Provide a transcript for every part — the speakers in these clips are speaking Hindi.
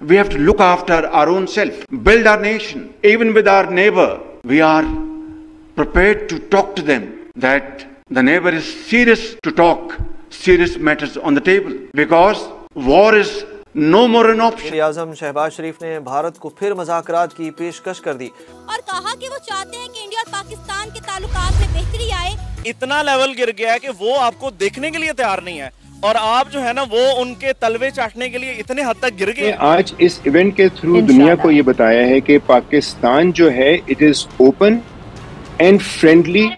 We have to look after our own self, build our nation. Even with our neighbor, we are prepared to talk to them that the neighbor is serious to talk serious matters on the table, because war is no more an option. वज़ीर आज़म शहबाज शरीफ ने भारत को फिर मुज़ाकरात की पेशकश कर दी और कहा कि वो चाहते हैं कि इंडिया और पाकिस्तान के ताल्लुकात में बेहतरी आए। इतना लेवल गिर गया है कि वो आपको देखने के लिए तैयार नहीं है और आप जो है ना वो उनके तलवे चाटने के लिए इतने हद तक गिर गए। आज इस इवेंट के थ्रू दुनिया को ये बताया है कि पाकिस्तान जो है it is open and friendly.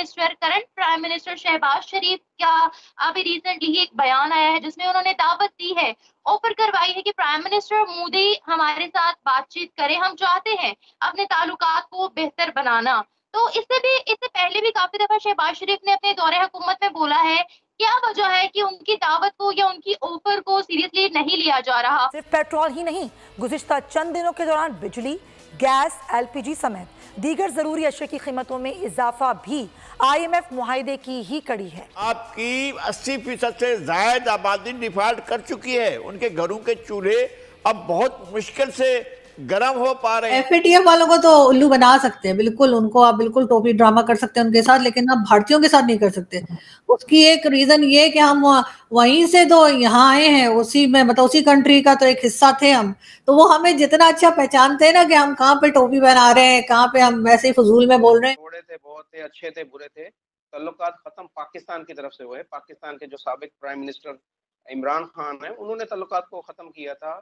Current prime minister Shahbaz Sharif का अभी रिसेंटली एक बयान आया है जिसमें उन्होंने दावत दी है, ऑफर करवाई है कि प्राइम मिनिस्टर मोदी हमारे साथ बातचीत करें, हम चाहते हैं अपने ताल्लुकात को बेहतर बनाना। तो इससे पहले भी काफी दफा शहबाज शरीफ ने अपने दौरे हुकूमत में बोला है। क्या वजह है कि उनकी दावत को या उनकी ऑफर को सीरियसली नहीं लिया जा रहा? सिर्फ पेट्रोल ही नहीं, गुज़िश्ता चंद दिनों के दौरान बिजली, गैस, LPG समेत दीगर जरूरी अशिया की कीमतों में इजाफा भी IMF मुआहदे की ही कड़ी है। आपकी 80% से ज्यादा आबादी डिफॉल्ट कर चुकी है, उनके घरों के चूल्हे अब बहुत मुश्किल से गर्म हो पा रहे हैं। FATF वालों को तो उल्लू बना सकते हैं, बिल्कुल उनको आप बिल्कुल टोपी ड्रामा कर सकते हैं उनके साथ, लेकिन आप भारतीयों के साथ नहीं कर सकते। उसकी एक रीजन ये कि हम वहीं से तो यहाँ आए हैं, उसी में मतलब उसी कंट्री का तो एक हिस्सा थे हम, तो वो हमें जितना अच्छा पहचानते हैं ना कि हम कहाँ पे टोपी पहना रहे हैं, कहाँ पे हम वैसे ही फजूल में बोल रहे हैं। थोड़े थे, बहुत थे, अच्छे थे, बुरे थे, तल्लुकात खत्म पाकिस्तान की तरफ से हुए। पाकिस्तान के जो साबिक प्राइम मिनिस्टर इमरान खान है उन्होंने तल्लुकात को खत्म किया था।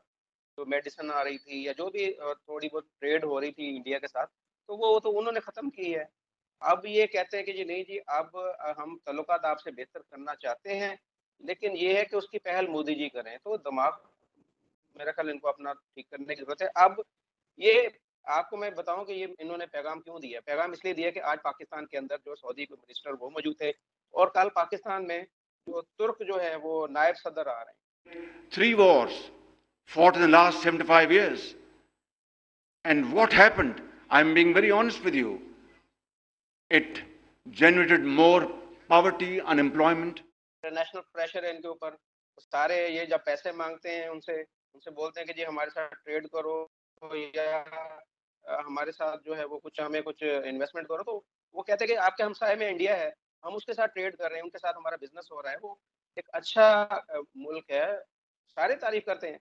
जो मेडिसिन आ रही थी या जो भी थोड़ी बहुत ट्रेड हो रही थी इंडिया के साथ, तो वो तो उन्होंने ख़त्म की है। अब ये कहते हैं कि जी नहीं जी अब हम तल्लुकात आपसे बेहतर करना चाहते हैं, लेकिन ये है कि उसकी पहल मोदी जी करें। तो दिमाग मेरा ख्याल इनको अपना ठीक करने की जरूरत है। अब ये आपको मैं बताऊं कि ये इन्होंने पैगाम क्यों दिया। पैगाम इसलिए दिया कि आज पाकिस्तान के अंदर जो सऊदी के मिनिस्टर वो मौजूद थे और कल पाकिस्तान में जो तुर्क जो है वो नायब सदर आ रहे हैं। 3 wars fought in the last 75 years. And what happened? I'm being very honest with you. It generated more poverty, unemployment. International pressure है इनके ऊपर। सारे ये जब पैसे मांगते हैं उनसे बोलते हैं कि जी हमारे साथ ट्रेड करो या हमारे साथ जो है वो कुछ हमें कुछ इन्वेस्टमेंट करो, तो वो कहते हैं कि आपके हमसाये में इंडिया है, हम उसके साथ ट्रेड कर रहे हैं, उनके साथ हमारा बिजनेस हो रहा है, वो एक अच्छा मुल्क है, सारे तारीफ करते हैं।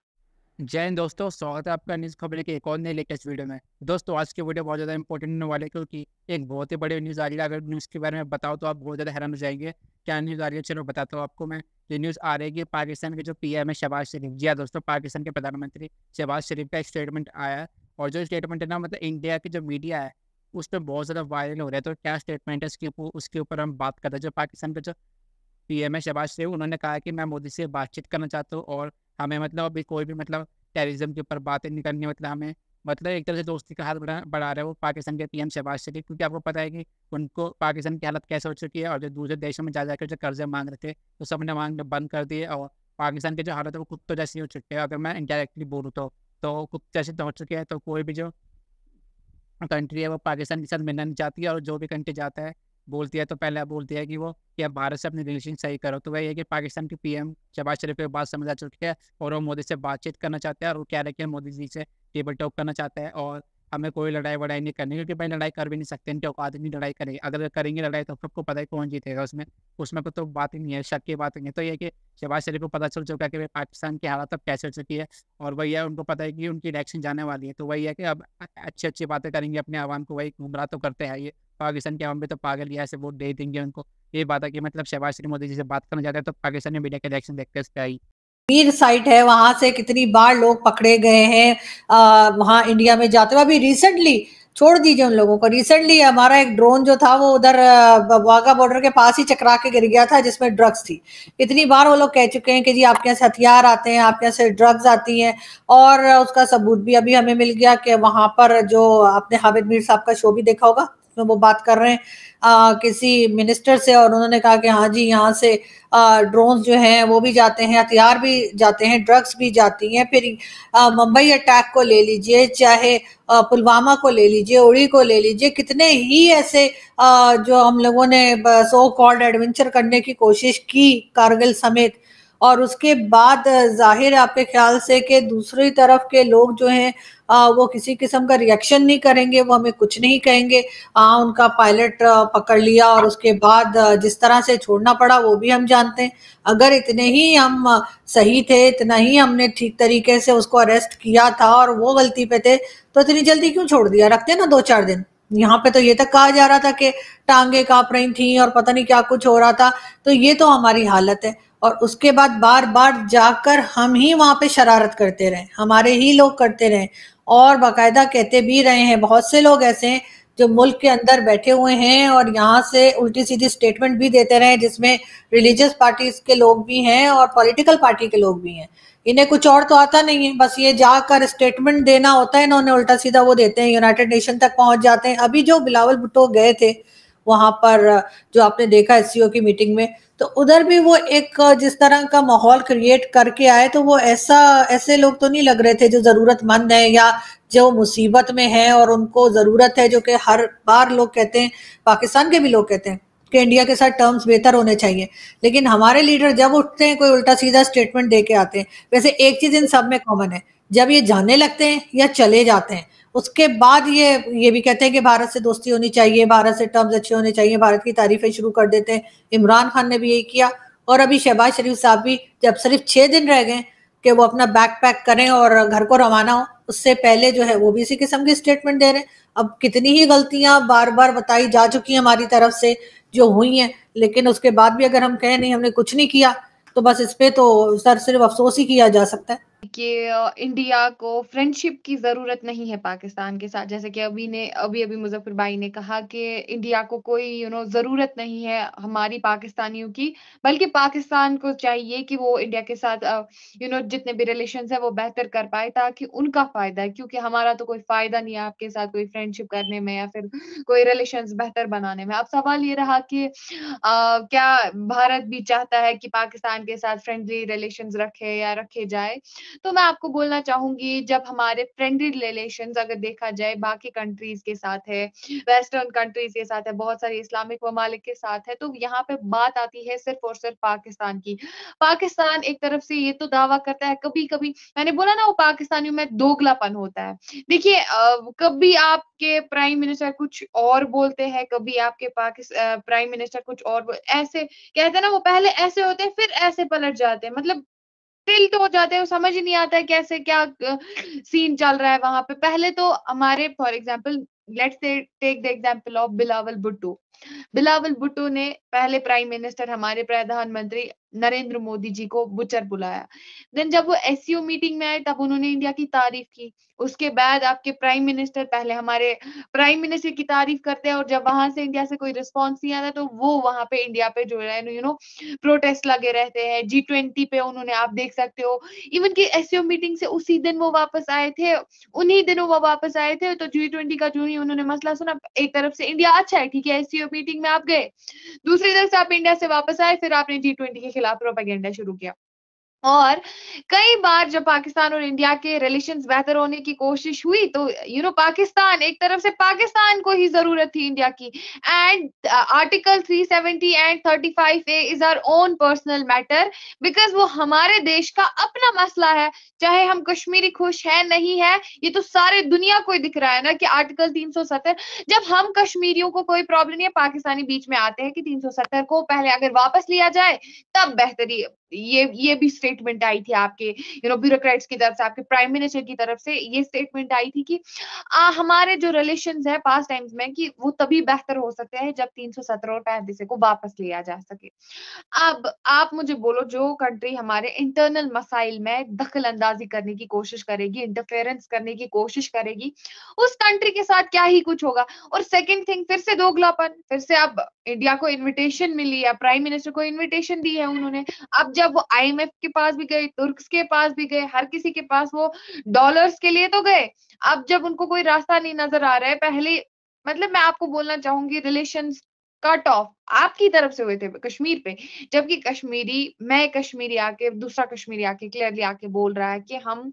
जय हिंद दोस्तों, स्वागत है आपका न्यूज़ खबर के एक और नए लेटेस्ट वीडियो में। दोस्तों आज की वीडियो बहुत ज़्यादा इंपॉर्टेंट होने वाले, क्योंकि एक बहुत ही बड़ी न्यूज़ आ रही है। अगर न्यूज़ के बारे में बताओ तो आप बहुत ज़्यादा हैरान हो जाएंगे। क्या न्यूज़ आ रही है चलो बताता हूँ आपको मैं। ये न्यूज़ आ रही है कि पाकिस्तान के जो PM है शहबाज शरीफ, जी हाँ दोस्तों, पाकिस्तान के प्रधानमंत्री शहबाज शरीफ का एक स्टेटमेंट आया है। और जो स्टेटमेंट है ना, मतलब इंडिया की जो मीडिया है उस पर बहुत ज़्यादा वायरल हो रहा है। तो क्या स्टेटमेंट है उसके ऊपर हम बात करते हैं। जो पाकिस्तान के जो PM है शहबाज शरीफ, उन्होंने कहा कि मैं मोदी से बातचीत करना चाहता हूँ और हमें मतलब अभी कोई भी मतलब टेररिज्म के ऊपर बातें नहीं करनी, मतलब हमें मतलब एक तरह से दोस्ती का हाथ बढ़ा रहा है वो पाकिस्तान के PM शहबाज शरीफ। क्योंकि आपको पता है कि उनको पाकिस्तान की हालत कैसे हो चुकी है और जो दूसरे देशों में जा जाकर जो कर्जे मांग रहे थे तो सब ने मांगना बंद कर दिए। और पाकिस्तान की जो हालत है वो कुत्तों जैसी हो चुकी है। अगर मैं इनडायरेक्टली बोलूँ तो कुत्ते जैसे तो हो चुके हैं। तो कोई भी जो कंट्री है वो पाकिस्तान के साथ मिलना नहीं चाहती है, और जो भी कंट्री जाता है बोलती है तो पहले बोलती है कि वो क्या भारत से अपनी रिलेशन सही करो। तो वही है कि पाकिस्तान की PM शहबाज शरीफ को बात समझ आ चुकी है और वो मोदी से बातचीत करना चाहते हैं। और वो कह रहे हैं कि मोदी जी से टेबल टॉक करना चाहते हैं और हमें कोई लड़ाई वड़ाई नहीं करनी, क्योंकि भाई लड़ाई कर भी नहीं सकते, इनके औकात नहीं लड़ाई करेंगे। अगर करेंगे लड़ाई तो सबको पता है कौन जीतेगा, उसमें तो बात ही नहीं है, शक की बात नहीं है। तो ये कि शहबाज शरीफ को पता चल चुका है कि भाई पाकिस्तान की हालत अब कैसे हो चुकी है और वही है उनको पता है कि उनकी इलेक्शन जाने वाली है। तो वही है कि अब अच्छी अच्छी बातें करेंगे अपने आवाम को, वही गुमराह तो करते हैं ये पाकिस्तान के आवाम भी तो पागल ही ऐसे वोट दे देंगे उनको। ये बात है कि मतलब शहबाज शरीफ मोदी जी से बात करना चाहते हैं तो पाकिस्तान में मीडिया के इलेक्शन देखते हैं इस पे आई मीर साइट है, वहां से कितनी बार लोग पकड़े गए हैं वहां इंडिया में जाते हुए। अभी रिसेंटली छोड़ दीजिए उन लोगों को, रिसेंटली हमारा एक ड्रोन जो था वो उधर वाघा बॉर्डर के पास ही चकरा के गिर गया था जिसमें ड्रग्स थी। इतनी बार वो लोग कह चुके हैं कि जी आपके यहाँ से हथियार आते हैं, आपके यहाँ से ड्रग्स आती हैं, और उसका सबूत भी अभी हमें मिल गया कि वहां पर जो आपने हामिद मीर साहब का शो भी देखा होगा उसमें वो बात कर रहे हैं किसी मिनिस्टर से, और उन्होंने कहा कि हाँ जी यहाँ से ड्रोन्स जो हैं वो भी जाते हैं, हथियार भी जाते हैं, ड्रग्स भी जाती हैं। फिर मुंबई अटैक को ले लीजिए, चाहे पुलवामा को ले लीजिए, उड़ी को ले लीजिए, कितने ही ऐसे जो हम लोगों ने सो कॉल्ड एडवेंचर करने की कोशिश की कारगिल समेत, और उसके बाद जाहिर है आपके ख्याल से कि दूसरी तरफ के लोग जो हैं वो किसी किस्म का रिएक्शन नहीं करेंगे, वो हमें कुछ नहीं कहेंगे। उनका पायलट पकड़ लिया और उसके बाद जिस तरह से छोड़ना पड़ा वो भी हम जानते हैं। अगर इतने ही हम सही थे, इतना ही हमने ठीक तरीके से उसको अरेस्ट किया था और वो गलती पे थे, तो इतनी जल्दी क्यों छोड़ दिया? रखते ना 2-4 दिन। यहाँ पे तो ये तक कहा जा रहा था कि टांगे कांप रही थी और पता नहीं क्या कुछ हो रहा था। तो ये तो हमारी हालत है। और उसके बाद बार बार जाकर हम ही वहां पे शरारत करते रहे, हमारे ही लोग करते रहे और बाकायदा कहते भी रहे हैं। बहुत से लोग ऐसे हैं जो मुल्क के अंदर बैठे हुए हैं और यहाँ से उल्टी सीधी स्टेटमेंट भी देते रहे, जिसमें रिलीजियस पार्टीज के लोग भी हैं और पॉलिटिकल पार्टी के लोग भी हैं। इन्हें कुछ और तो आता नहीं है, बस ये जाकर स्टेटमेंट देना होता है। इन्होंने उल्टा सीधा वो देते हैं, यूनाइटेड नेशन तक पहुंच जाते हैं। अभी जो बिलावल भुट्टो गए थे वहां पर, जो आपने देखा एससीओ की मीटिंग में, तो उधर भी वो एक जिस तरह का माहौल क्रिएट करके आए, तो वो ऐसे लोग तो नहीं लग रहे थे जो जरूरतमंद हैं या जो मुसीबत में हैं और उनको जरूरत है, जो कि हर बार लोग कहते हैं, पाकिस्तान के भी लोग कहते हैं कि इंडिया के साथ टर्म्स बेहतर होने चाहिए। लेकिन हमारे लीडर जब उठते हैं कोई उल्टा सीधा स्टेटमेंट दे के आते हैं। वैसे एक चीज इन सब में कॉमन है, जब ये जाने लगते हैं या चले जाते हैं, उसके बाद ये भी कहते हैं कि भारत से दोस्ती होनी चाहिए, भारत से टर्म्स अच्छे होने चाहिए, भारत की तारीफें शुरू कर देते हैं। इमरान खान ने भी यही किया और अभी शहबाज शरीफ साहब भी, जब सिर्फ 6 दिन रह गए कि वो अपना बैग पैक करें और घर को रवाना हो, उससे पहले जो है वो भी इसी किस्म की स्टेटमेंट दे रहे हैं। अब कितनी ही गलतियां बार बार बताई जा चुकी हैं हमारी तरफ से जो हुई हैं, लेकिन उसके बाद भी अगर हम कहें नहीं हमने कुछ नहीं किया, तो बस इस पे तो सिर्फ अफसोस ही किया जा सकता है कि इंडिया को फ्रेंडशिप की जरूरत नहीं है पाकिस्तान के साथ। जैसे कि अभी मुजफ्फर भाई ने कहा कि इंडिया को कोई जरूरत नहीं है हमारी पाकिस्तानियों की, बल्कि पाकिस्तान को चाहिए कि वो इंडिया के साथ जितने भी रिलेशंस है वो बेहतर कर पाए, ताकि उनका फायदा है। क्योंकि हमारा तो कोई फायदा नहीं है आपके साथ कोई फ्रेंडशिप करने में या फिर कोई रिलेशंस बेहतर बनाने में। अब सवाल ये रहा कि क्या भारत भी चाहता है कि पाकिस्तान के साथ फ्रेंडली रिलेशंस रखे या रखे जाए? तो मैं आपको बोलना चाहूंगी, जब हमारे फ्रेंडली रिलेशंस अगर देखा जाए बाकी कंट्रीज के साथ है, वेस्टर्न कंट्रीज के साथ है, बहुत सारी इस्लामिक ममालिक के साथ है, तो यहाँ पे बात आती है सिर्फ और सिर्फ पाकिस्तान की। पाकिस्तान एक तरफ से ये तो दावा करता है, कभी कभी मैंने बोला ना वो पाकिस्तानियों में दोगलापन होता है। देखिए कभी आपके प्राइम मिनिस्टर कुछ और बोलते हैं, कभी आपके प्राइम मिनिस्टर कुछ और ऐसे कहते हैं ना, वो पहले ऐसे होते हैं फिर ऐसे पलट जाते हैं, मतलब टिल्ट हो जाते हैं, समझ ही नहीं आता है कैसे क्या सीन चल रहा है वहां पे। पहले तो हमारे for example let's take the example of Bilawal Bhutto. Bilawal Bhutto ने पहले प्राइम मिनिस्टर हमारे प्रधानमंत्री नरेंद्र मोदी जी को बुचर बुलाया। देन जब वो एससीओ मीटिंग में आए तब उन्होंने इंडिया की तारीफ की। उसके बाद आपके प्राइम मिनिस्टर पहले हमारे प्राइम मिनिस्टर की तारीफ करते हैं और जब वहां से इंडिया से कोई रिस्पॉन्स नहीं आता तो वो वहां पे इंडिया पे जो है प्रोटेस्ट लगे रहते हैं। G20 पे उन्होंने, आप देख सकते हो, इवन की एससीओ मीटिंग से उसी दिन वो वापस आए थे, उन्हीं दिनों वो वापस आए थे। तो G20 का जो ही उन्होंने मसला सुना, एक तरफ से इंडिया अच्छा है ठीक है एससीओ मीटिंग में आप गए, दूसरी तरफ से आप इंडिया से वापस आए, फिर आपने G20 के खिलाफ प्रोपेगेंडा शुरू किया। और कई बार जब पाकिस्तान और इंडिया के रिलेशंस बेहतर होने की कोशिश हुई तो पाकिस्तान, एक तरफ से पाकिस्तान को ही जरूरत थी इंडिया की। And article 370 and 35A is our own personal matter, because वो हमारे देश का अपना मसला है। चाहे हम कश्मीरी खुश है नहीं है, ये तो सारे दुनिया को दिख रहा है ना कि आर्टिकल 370, जब हम कश्मीरियों को कोई प्रॉब्लम नहीं है, पाकिस्तानी बीच में आते हैं कि 370 को पहले अगर वापस लिया जाए तब बेहतरी। ये भी स्टेटमेंट आई थी आपके ब्यूरोक्रेट्स की तरफ से, आपके प्राइम मिनिस्टर की तरफ से ये स्टेटमेंट आई थी कि हमारे जो रिलेशंस है पास्ट टाइम्स में कि वो तभी बेहतर हो सकते हैं जब 370 और 35 को वापस लिया जा सके। अब आप मुझे बोलो, जो कंट्री हमारे इंटरनल मसाइल में दखल अंदाजी करने की कोशिश करेगी, इंटरफेरेंस करने की कोशिश करेगी, उस कंट्री के साथ क्या ही कुछ होगा। और सेकेंड थिंग, फिर से दोगलापन, फिर से अब इंडिया को इन्विटेशन मिली है, प्राइम मिनिस्टर को इन्विटेशन दी है उन्होंने। अब जब वो IMF के पास भी गए, तुर्क्स के पास भी गए, हर किसी के पास वो डॉलर्स के लिए तो गए। अब जब उनको कोई रास्ता नहीं नजर आ रहा है, पहले मतलब मैं आपको बोलना चाहूंगी रिलेशंस कट ऑफ आपकी तरफ से हुए थे कश्मीर पे, जबकि मैं कश्मीरी आके, दूसरा कश्मीरी आके क्लियरली आके बोल रहा है कि हम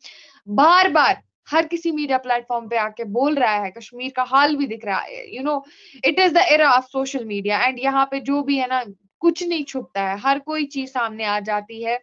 बार बार हर किसी मीडिया प्लेटफॉर्म पे आके बोल रहा है, कश्मीर का हाल भी दिख रहा है। It is the era of social media and यहाँ पे जो भी है ना, कुछ नहीं छुपता है, हर कोई चीज सामने आ जाती है।